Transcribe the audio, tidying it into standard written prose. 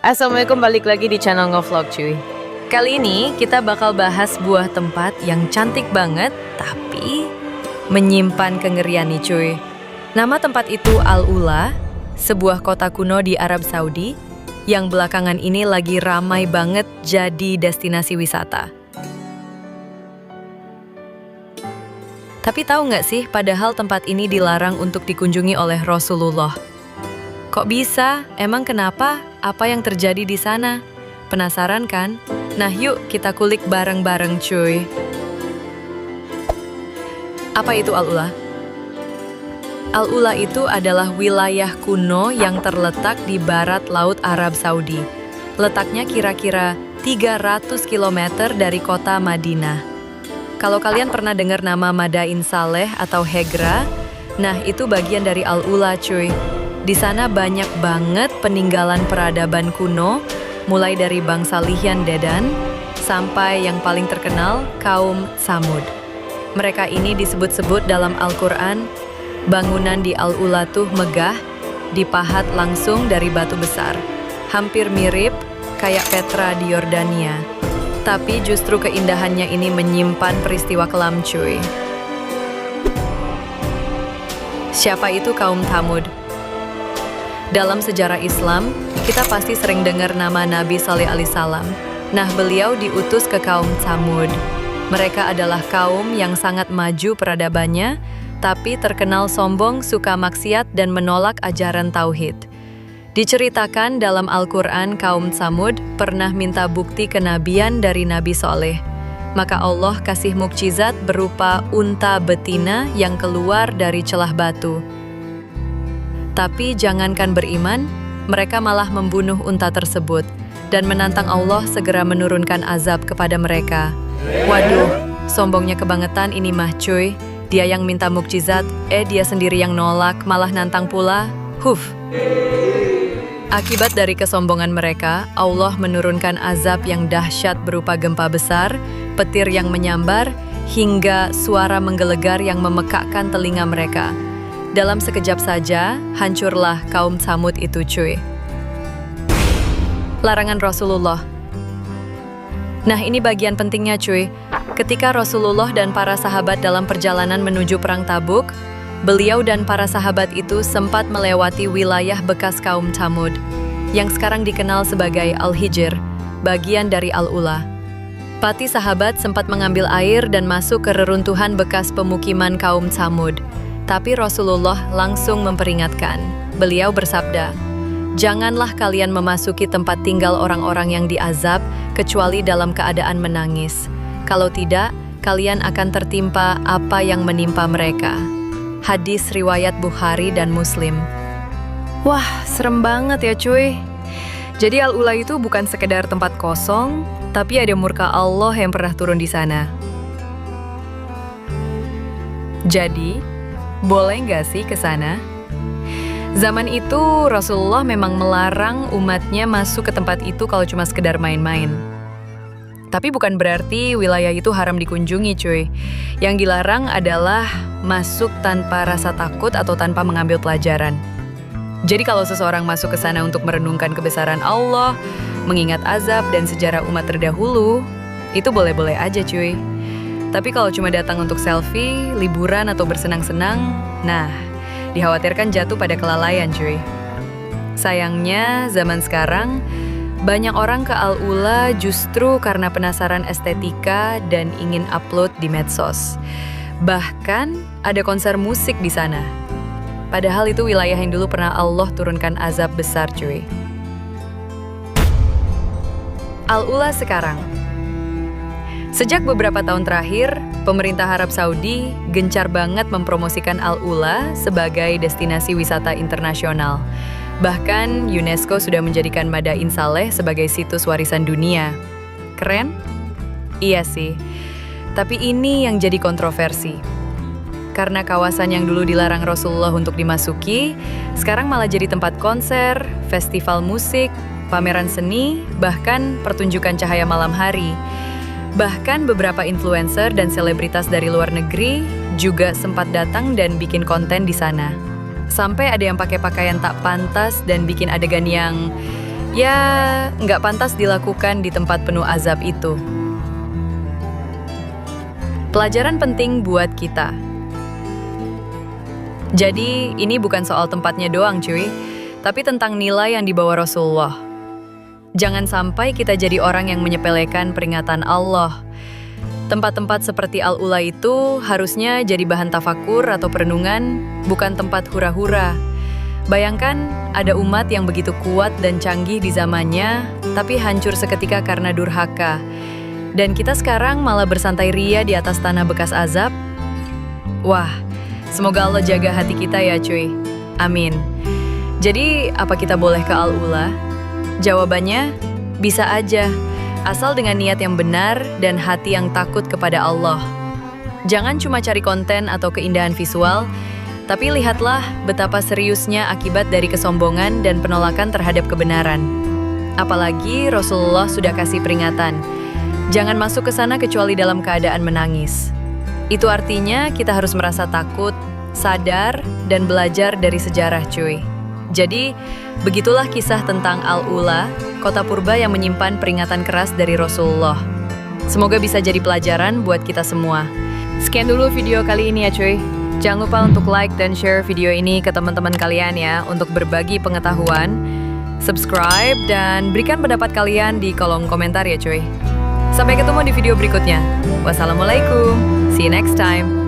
Assalamualaikum, balik lagi di channel Ngevlog cuy. Kali ini kita bakal bahas sebuah tempat yang cantik banget tapi menyimpan kengerian nih cuy. Nama tempat itu Al-Ula, sebuah kota kuno di Arab Saudi yang belakangan ini lagi ramai banget jadi destinasi wisata. Tapi tahu nggak sih, padahal tempat ini dilarang untuk dikunjungi oleh Rasulullah. Kok bisa? Emang kenapa? Apa yang terjadi di sana? Penasaran kan? Nah yuk kita kulik bareng-bareng cuy. Apa itu Al-Ula? Al-Ula itu adalah wilayah kuno yang terletak di barat laut Arab Saudi. Letaknya kira-kira 300 km dari kota Madinah. Kalau kalian pernah dengar nama Madain Saleh atau Hegra, nah itu bagian dari Al-Ula cuy. Di sana banyak banget peninggalan peradaban kuno, mulai dari bangsa Lihyan Dedan sampai yang paling terkenal kaum Tsamud. Mereka ini disebut-sebut dalam Al-Quran, bangunan di Al-Ula tuh megah, dipahat langsung dari batu besar. Hampir mirip kayak Petra di Yordania. Tapi justru keindahannya ini menyimpan peristiwa kelam cuy. Siapa itu kaum Tsamud? Dalam sejarah Islam, kita pasti sering dengar nama Nabi Saleh alaihissalam. Nah, beliau diutus ke kaum Tsamud. Mereka adalah kaum yang sangat maju peradabannya, tapi terkenal sombong, suka maksiat, dan menolak ajaran tauhid. Diceritakan dalam Al-Quran, kaum Tsamud pernah minta bukti kenabian dari Nabi Saleh. Maka Allah kasih mukjizat berupa unta betina yang keluar dari celah batu. Tapi jangankan beriman, mereka malah membunuh unta tersebut dan menantang Allah segera menurunkan azab kepada mereka. Waduh, sombongnya kebangetan ini mah cuy. Dia yang minta mukjizat, dia sendiri yang nolak, malah nantang pula. Akibat dari kesombongan mereka, Allah menurunkan azab yang dahsyat berupa gempa besar, petir yang menyambar, hingga suara menggelegar yang memekakkan telinga mereka. Dalam sekejap saja, hancurlah kaum Tsamud itu cuy. Larangan Rasulullah. Nah ini bagian pentingnya cuy. Ketika Rasulullah dan para sahabat dalam perjalanan menuju Perang Tabuk, beliau dan para sahabat itu sempat melewati wilayah bekas kaum Tsamud, yang sekarang dikenal sebagai Al-Hijr, bagian dari Al-Ula. Pati sahabat sempat mengambil air dan masuk ke reruntuhan bekas pemukiman kaum Tsamud. Tapi Rasulullah langsung memperingatkan. Beliau bersabda, "Janganlah kalian memasuki tempat tinggal orang-orang yang diazab, kecuali dalam keadaan menangis. Kalau tidak, kalian akan tertimpa apa yang menimpa mereka." Hadis riwayat Bukhari dan Muslim. Wah, serem banget ya cuy. Jadi Al-Ula itu bukan sekedar tempat kosong, tapi ada murka Allah yang pernah turun di sana. Jadi, boleh nggak sih ke sana? Zaman itu Rasulullah memang melarang umatnya masuk ke tempat itu kalau cuma sekedar main-main. Tapi bukan berarti wilayah itu haram dikunjungi cuy. Yang dilarang adalah masuk tanpa rasa takut atau tanpa mengambil pelajaran. Jadi kalau seseorang masuk ke sana untuk merenungkan kebesaran Allah, mengingat azab dan sejarah umat terdahulu, itu boleh-boleh aja cuy. Tapi kalau cuma datang untuk selfie, liburan, atau bersenang-senang, nah, dikhawatirkan jatuh pada kelalaian cuy. Sayangnya, zaman sekarang, banyak orang ke Al-Ula justru karena penasaran estetika dan ingin upload di medsos. Bahkan, ada konser musik di sana. Padahal itu wilayah yang dulu pernah Allah turunkan azab besar cuy. Al-Ula sekarang. Sejak beberapa tahun terakhir, pemerintah Arab Saudi gencar banget mempromosikan Al-Ula sebagai destinasi wisata internasional. Bahkan UNESCO sudah menjadikan Madain Saleh sebagai situs warisan dunia. Keren? Iya sih. Tapi ini yang jadi kontroversi. Karena kawasan yang dulu dilarang Rasulullah untuk dimasuki, sekarang malah jadi tempat konser, festival musik, pameran seni, bahkan pertunjukan cahaya malam hari. Bahkan beberapa influencer dan selebritas dari luar negeri juga sempat datang dan bikin konten di sana. Sampai ada yang pakai pakaian tak pantas dan bikin adegan yang Ya, nggak pantas dilakukan di tempat penuh azab itu. Pelajaran penting buat kita. Jadi, ini bukan soal tempatnya doang, cuy, tapi tentang nilai yang dibawa Rasulullah. Jangan sampai kita jadi orang yang menyepelekan peringatan Allah. Tempat-tempat seperti Al-Ula itu harusnya jadi bahan tafakur atau perenungan, bukan tempat hura-hura. Bayangkan, ada umat yang begitu kuat dan canggih di zamannya, tapi hancur seketika karena durhaka. Dan kita sekarang malah bersantai ria di atas tanah bekas azab. Wah, semoga Allah jaga hati kita ya cuy. Amin. Jadi, apa kita boleh ke Al-Ula? Jawabannya, bisa aja. Asal dengan niat yang benar dan hati yang takut kepada Allah. Jangan cuma cari konten atau keindahan visual, tapi lihatlah betapa seriusnya akibat dari kesombongan dan penolakan terhadap kebenaran. Apalagi Rasulullah sudah kasih peringatan. Jangan masuk ke sana kecuali dalam keadaan menangis. Itu artinya kita harus merasa takut, sadar, dan belajar dari sejarah cuy. Jadi, begitulah kisah tentang Al-Ula, kota purba yang menyimpan peringatan keras dari Rasulullah. Semoga bisa jadi pelajaran buat kita semua. Sekian dulu video kali ini ya cuy. Jangan lupa untuk like dan share video ini ke teman-teman kalian ya untuk berbagi pengetahuan. Subscribe dan berikan pendapat kalian di kolom komentar ya cuy. Sampai ketemu di video berikutnya. Wassalamualaikum. See you next time.